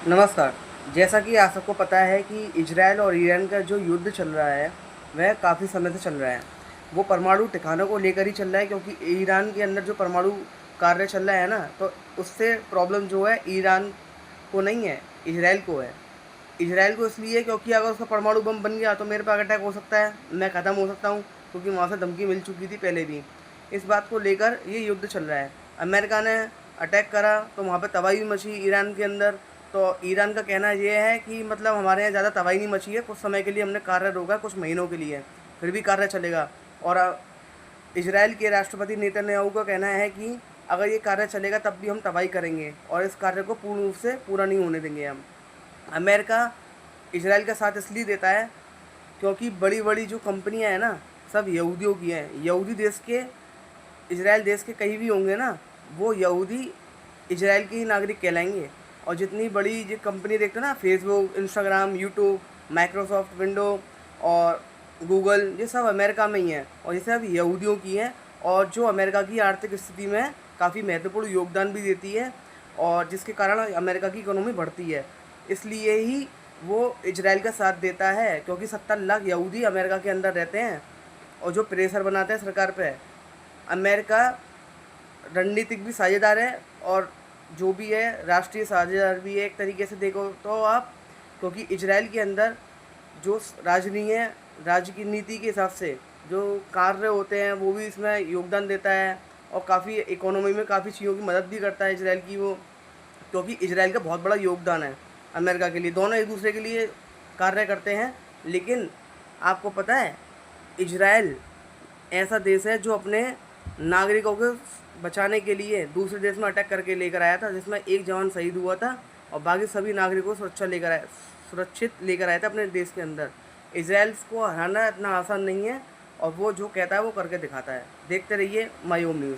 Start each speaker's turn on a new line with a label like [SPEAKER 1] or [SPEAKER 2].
[SPEAKER 1] नमस्कार। जैसा कि आप सबको पता है कि इजराइल और ईरान का जो युद्ध चल रहा है, वह काफ़ी समय से चल रहा है। वो परमाणु ठिकानों को लेकर ही चल रहा है, क्योंकि ईरान के अंदर जो परमाणु कार्य चल रहा है ना, तो उससे प्रॉब्लम जो है ईरान को नहीं है, इजराइल को है। इजराइल को इसलिए क्योंकि अगर उसका परमाणु बम बन गया तो मेरे पे अटैक हो सकता है, मैं ख़त्म हो सकता हूँ, क्योंकि वहाँ से धमकी मिल चुकी थी पहले भी। इस बात को लेकर ये युद्ध चल रहा है। अमेरिका ने अटैक करा तो वहाँ पे तबाही भी मची ईरान के अंदर। तो ईरान का कहना ये है कि मतलब हमारे यहाँ ज़्यादा तबाही नहीं मची है, कुछ समय के लिए हमने कार्य रोका, कुछ महीनों के लिए, फिर भी कार्य चलेगा। और इजराइल के राष्ट्रपति नेतन्याहू का कहना है कि अगर ये कार्य चलेगा तब भी हम तबाही करेंगे और इस कार्य को पूर्ण रूप से पूरा नहीं होने देंगे हम। अमेरिका इजराइल का साथ इसलिए देता है क्योंकि बड़ी बड़ी जो कंपनियां हैं ना, सब यहूदियों की हैं। यहूदी देश के, इजराइल देश के कहीं भी होंगे ना, वो यहूदी इजराइल के ही नागरिक कहलाएंगे। और जितनी बड़ी जो कंपनी देखते हो ना, Facebook, Instagram, YouTube, Microsoft window और गूगल, ये सब अमेरिका में ही हैं और ये सब यहूदियों की हैं। और जो अमेरिका की आर्थिक स्थिति में काफ़ी महत्वपूर्ण योगदान भी देती है और जिसके कारण अमेरिका की इकोनॉमी बढ़ती है। इसलिए ही वो इजराइल का साथ देता है, क्योंकि 70 लाख यहूदी अमेरिका के अंदर रहते हैं और जो प्रेशर बनाते हैं सरकार पे। अमेरिका रणनीतिक भी साझेदार है और जो भी है राष्ट्रीय साझेदार भी है एक तरीके से देखो तो आप, क्योंकि इजराइल के अंदर जो राजनीय राजनीति के हिसाब से जो कार्य होते हैं वो भी इसमें योगदान देता है और काफ़ी इकोनॉमी में काफ़ी चीज़ों की मदद भी करता है इजराइल की वो, क्योंकि इजराइल का बहुत बड़ा योगदान है अमेरिका के लिए। दोनों एक दूसरे के लिए कार्य करते हैं। लेकिन आपको पता है, इजराइल ऐसा देश है जो अपने नागरिकों को बचाने के लिए दूसरे देश में अटैक करके लेकर आया था, जिसमें एक जवान शहीद हुआ था और बाकी सभी नागरिकों को सुरक्षित लेकर आया था अपने देश के अंदर। इजराइल को हराना इतना आसान नहीं है और वो जो कहता है वो करके दिखाता है। देखते रहिए माय होम न्यूज़।